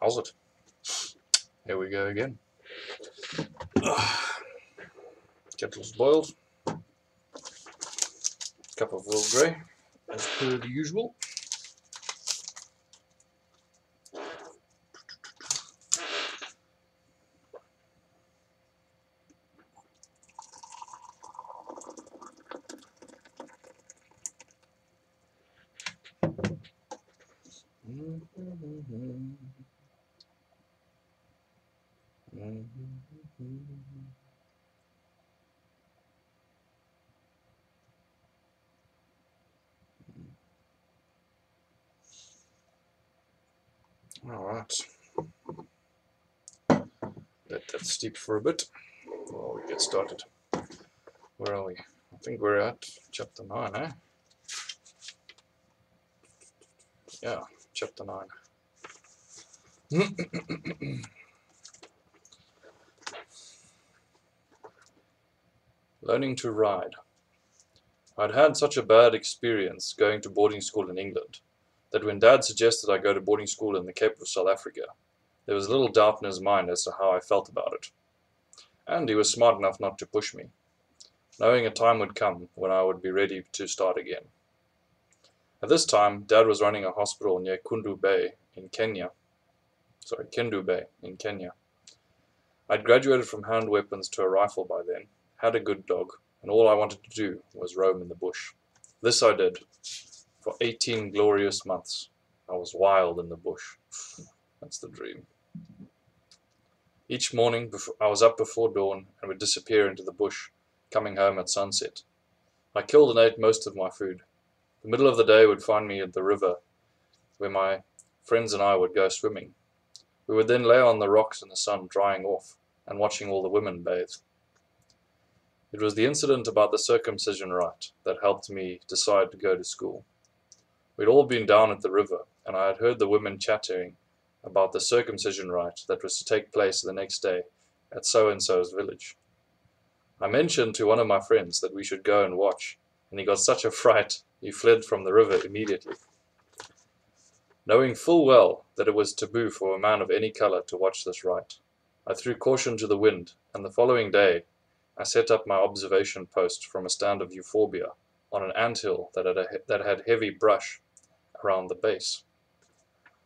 How's it? Here we go again. Kettle's boiled. Cup of Earl Grey, as per the usual. Alright. Let that steep for a bit while we get started. Where are we? I think we're at chapter 9, eh? Yeah, chapter 9. Learning to ride. I'd had such a bad experience going to boarding school in England that when Dad suggested I go to boarding school in the Cape of South Africa, there was little doubt in his mind as to how I felt about it. And he was smart enough not to push me, knowing a time would come when I would be ready to start again. At this time, Dad was running a hospital near Kendu Bay in Kenya. I'd graduated from hand weapons to a rifle by then, had a good dog, and all I wanted to do was roam in the bush. This I did. For 18 glorious months, I was wild in the bush. That's the dream. Each morning, I was up before dawn and would disappear into the bush, coming home at sunset. I killed and ate most of my food. The middle of the day would find me at the river, where my friends and I would go swimming. We would then lay on the rocks in the sun, drying off, and watching all the women bathe. It was the incident about the circumcision rite that helped me decide to go to school. We'd all been down at the river, and I had heard the women chattering about the circumcision rite that was to take place the next day at so-and-so's village. I mentioned to one of my friends that we should go and watch, and he got such a fright he fled from the river immediately. Knowing full well that it was taboo for a man of any color to watch this rite, I threw caution to the wind, and the following day I set up my observation post from a stand of euphorbia on an anthill that had heavy brush around the base.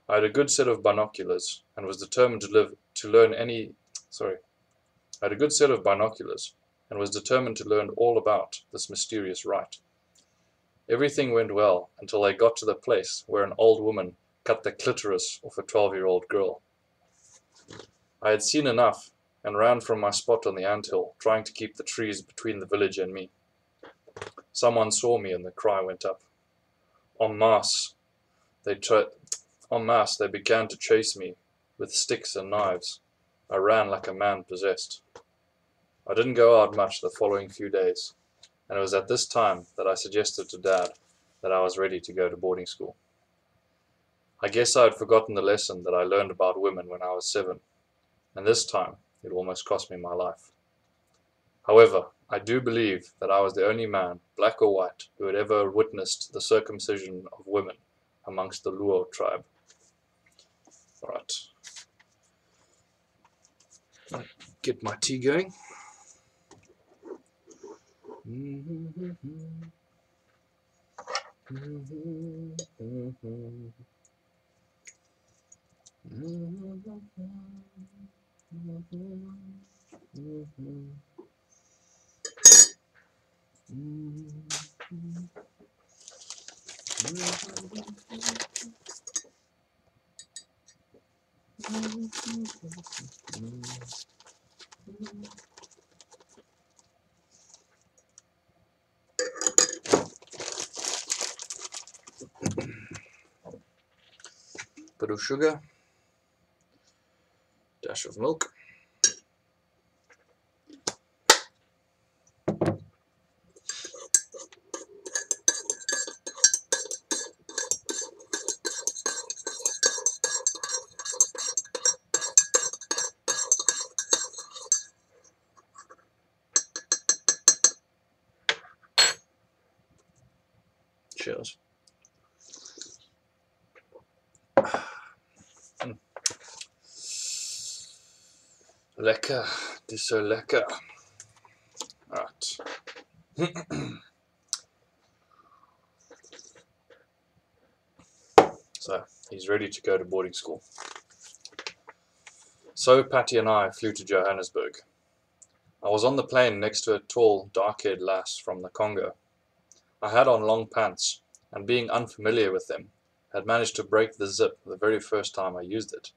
I had a good set of binoculars and was determined to learn all about this mysterious rite. Everything went well until I got to the place where an old woman cut the clitoris off a 12-year-old girl. I had seen enough and ran from my spot on the anthill, trying to keep the trees between the village and me. Someone saw me and the cry went up. En masse, they began to chase me with sticks and knives. I ran like a man possessed. I didn't go out much the following few days, and it was at this time that I suggested to Dad that I was ready to go to boarding school. I guess I had forgotten the lesson that I learned about women when I was 7, and this time it almost cost me my life. However, I do believe that I was the only man, black or white, who had ever witnessed the circumcision of women amongst the Luo tribe. Alright. I'll get my tea going. Bit of sugar, dash of milk. Cheers. Lekker. Het is so lekker. Right. So, he's ready to go to boarding school. So Patty and I flew to Johannesburg. I was on the plane next to a tall, dark-haired lass from the Congo. I had on long pants, and being unfamiliar with them, had managed to break the zip the very first time I used it.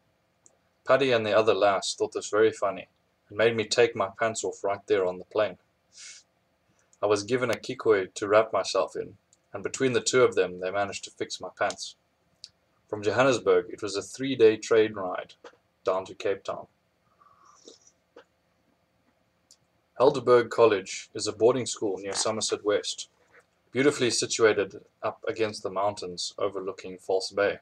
Paddy and the other lass thought this very funny, and made me take my pants off right there on the plane. I was given a kikoi to wrap myself in, and between the two of them they managed to fix my pants. From Johannesburg it was a 3-day train ride down to Cape Town. Helderberg College is a boarding school near Somerset West, beautifully situated up against the mountains overlooking False Bay.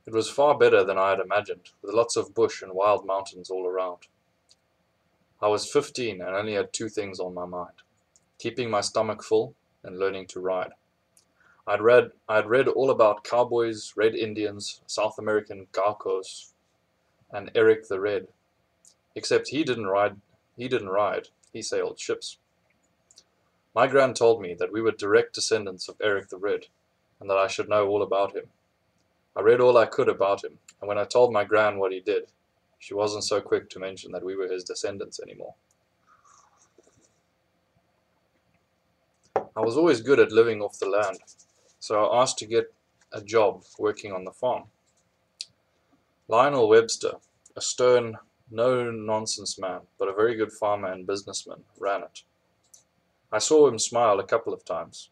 It was far better than I had imagined, with lots of bush and wild mountains all around. I was 15 and only had 2 things on my mind: keeping my stomach full and learning to ride. I'd read all about cowboys, Red Indians, South American Gauchos, and Eric the Red. Except he didn't ride, he sailed ships. My gran told me that we were direct descendants of Eric the Red, and that I should know all about him. I read all I could about him, and when I told my gran what he did, she wasn't so quick to mention that we were his descendants anymore. I was always good at living off the land, so I asked to get a job working on the farm. Lionel Webster, a stern, no-nonsense man, but a very good farmer and businessman, ran it. I saw him smile a couple of times.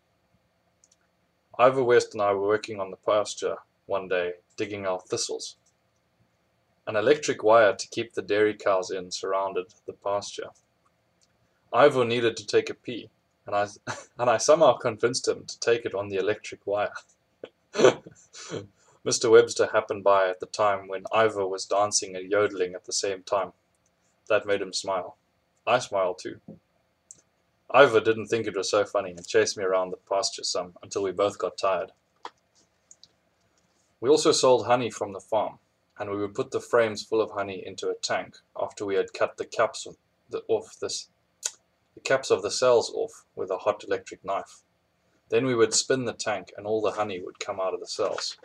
Ivor West and I were working on the pasture one day, digging out thistles. An electric wire to keep the dairy cows in surrounded the pasture. Ivor needed to take a pee, and I somehow convinced him to take it on the electric wire. Mr. Webster happened by at the time when Ivor was dancing and yodeling at the same time. That made him smile. I smiled too. Ivor didn't think it was so funny and chased me around the pasture some until we both got tired. We also sold honey from the farm, and we would put the frames full of honey into a tank after we had cut the caps of the cells off with a hot electric knife. Then we would spin the tank and all the honey would come out of the cells.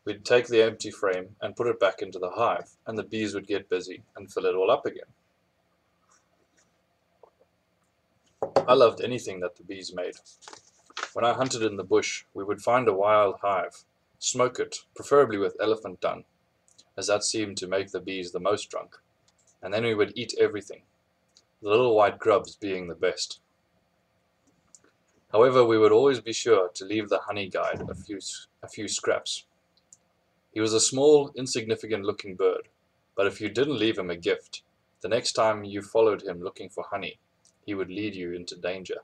We'd take the empty frame and put it back into the hive, and the bees would get busy and fill it all up again. I loved anything that the bees made. When I hunted in the bush, we would find a wild hive, smoke it, preferably with elephant dung, as that seemed to make the bees the most drunk, and then we would eat everything, the little white grubs being the best. However, we would always be sure to leave the honey guide a few scraps. He was a small, insignificant-looking bird, but if you didn't leave him a gift, the next time you followed him looking for honey, he would lead you into danger.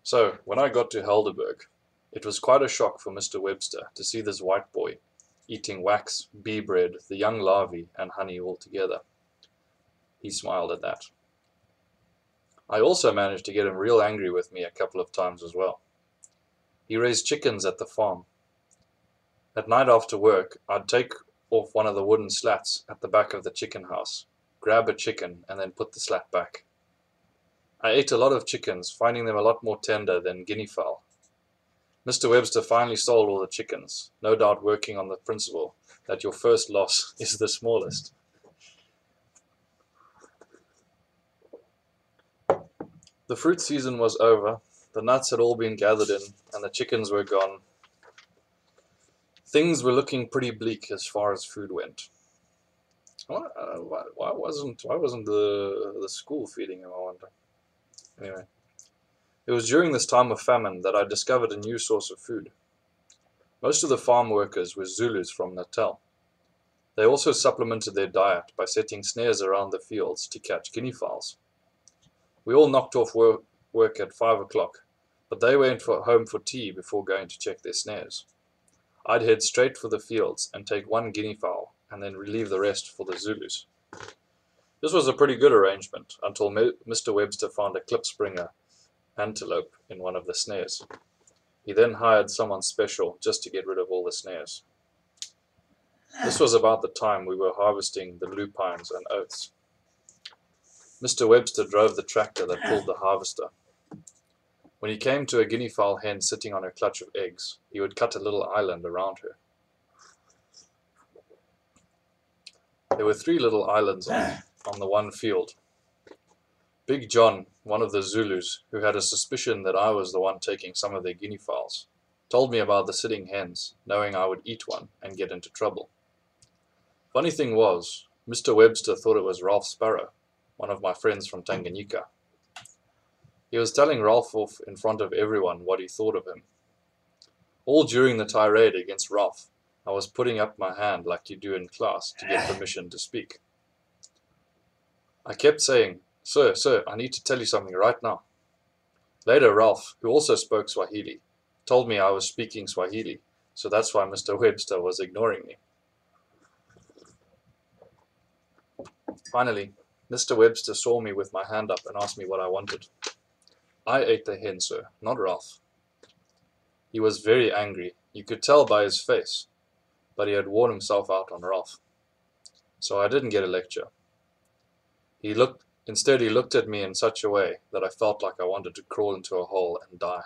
So, when I got to Helderberg, it was quite a shock for Mr. Webster to see this white boy eating wax, bee bread, the young larvae, and honey all together. He smiled at that. I also managed to get him real angry with me a couple of times as well. He raised chickens at the farm. At night after work, I'd take off one of the wooden slats at the back of the chicken house, grab a chicken, and then put the slat back. I ate a lot of chickens, finding them a lot more tender than guinea fowl. Mr. Webster finally sold all the chickens, no doubt working on the principle that your first loss is the smallest. The fruit season was over, the nuts had all been gathered in, and the chickens were gone. Things were looking pretty bleak as far as food went. Why wasn't the school feeding him, I wonder? Anyway, it was during this time of famine that I discovered a new source of food. Most of the farm workers were Zulus from Natal. They also supplemented their diet by setting snares around the fields to catch guinea fowls. We all knocked off work at 5 o'clock, but they went home for tea before going to check their snares. I'd head straight for the fields and take 1 guinea fowl, and then relieve the rest for the Zulus. This was a pretty good arrangement until Mr. Webster found a klipspringer antelope in one of the snares. He then hired someone special just to get rid of all the snares. This was about the time we were harvesting the lupines and oats. Mr. Webster drove the tractor that pulled the harvester. When he came to a guinea fowl hen sitting on her clutch of eggs, he would cut a little island around her. There were 3 little islands on the one field. Big John, one of the Zulus, who had a suspicion that I was the one taking some of their guinea fowls, told me about the sitting hens, knowing I would eat one and get into trouble. Funny thing was, Mr. Webster thought it was Ralph Sparrow, one of my friends from Tanganyika. He was telling Ralph off in front of everyone what he thought of him. All during the tirade against Ralph, I was putting up my hand like you do in class to get permission to speak. I kept saying, Sir, I need to tell you something right now. Later, Ralph, who also spoke Swahili, told me I was speaking Swahili, so that's why Mr. Webster was ignoring me. Finally, Mr. Webster saw me with my hand up and asked me what I wanted. I ate the hen, sir, not Ralph. He was very angry, you could tell by his face, but he had worn himself out on Ralph. So I didn't get a lecture. Instead, he looked at me in such a way that I felt like I wanted to crawl into a hole and die.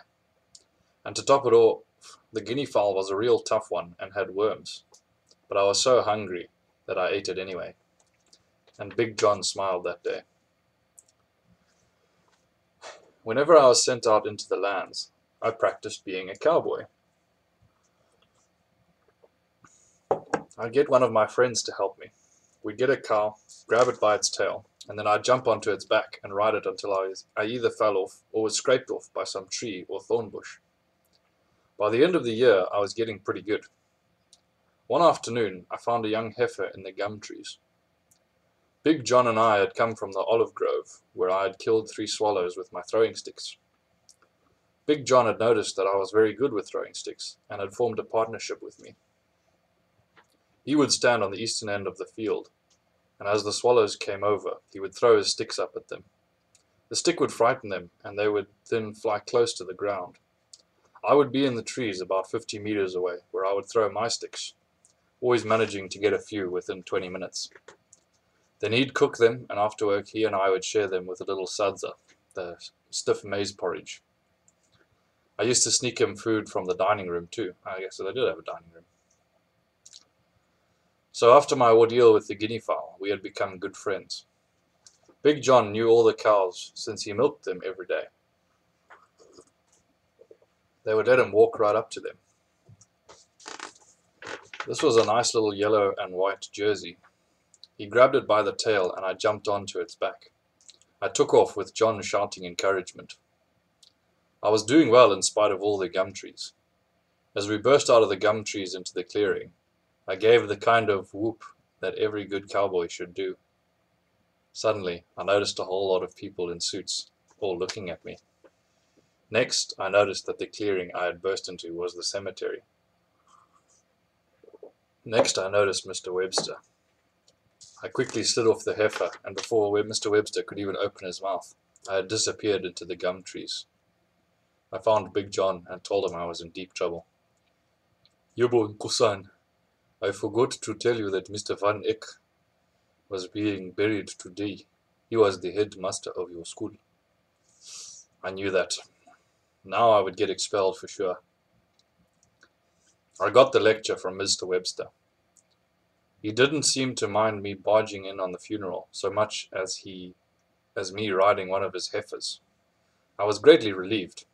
And to top it off, the guinea fowl was a real tough one and had worms. But I was so hungry that I ate it anyway. And Big John smiled that day. Whenever I was sent out into the lands, I practiced being a cowboy. I'd get one of my friends to help me. We'd get a cow, grab it by its tail, and then I'd jump onto its back and ride it until I either fell off or was scraped off by some tree or thorn bush. By the end of the year, I was getting pretty good. One afternoon, I found a young heifer in the gum trees. Big John and I had come from the olive grove, where I had killed 3 swallows with my throwing sticks. Big John had noticed that I was very good with throwing sticks, and had formed a partnership with me. He would stand on the eastern end of the field, and as the swallows came over, he would throw his sticks up at them. The stick would frighten them, and they would then fly close to the ground. I would be in the trees about 50 meters away, where I would throw my sticks, always managing to get a few within 20 minutes. Then he'd cook them, and after work he and I would share them with a little sadza, the stiff maize porridge. I used to sneak him food from the dining room too. I guess they did have a dining room. So after my ordeal with the guinea fowl, we had become good friends. Big John knew all the cows since he milked them every day. They would let him walk right up to them. This was a nice little yellow and white Jersey. He grabbed it by the tail and I jumped onto its back. I took off with John shouting encouragement. I was doing well in spite of all the gum trees. As we burst out of the gum trees into the clearing, I gave the kind of whoop that every good cowboy should do. Suddenly, I noticed a whole lot of people in suits, all looking at me. Next, I noticed that the clearing I had burst into was the cemetery. Next, I noticed Mr. Webster. I quickly slid off the heifer, and before Mr. Webster could even open his mouth, I had disappeared into the gum trees. I found Big John and told him I was in deep trouble. Yobo Nkusan, I forgot to tell you that Mr. Van Eck was being buried today. He was the headmaster of your school. I knew that. Now I would get expelled for sure. I got the lecture from Mr. Webster. He didn't seem to mind me barging in on the funeral so much as me riding one of his heifers. I was greatly relieved.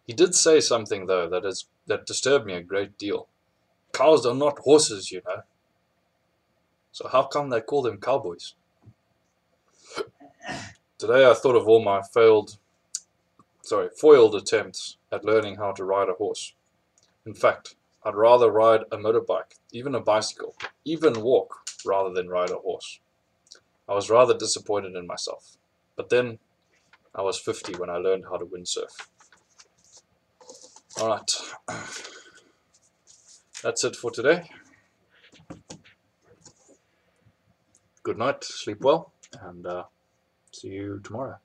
He did say something, though, that disturbed me a great deal. Cows are not horses, you know. So how come they call them cowboys? Today I thought of all my foiled attempts at learning how to ride a horse. In fact, I'd rather ride a motorbike, even a bicycle, even walk, rather than ride a horse. I was rather disappointed in myself. But then, I was 50 when I learned how to windsurf. Alright, that's it for today. Good night, sleep well, and see you tomorrow.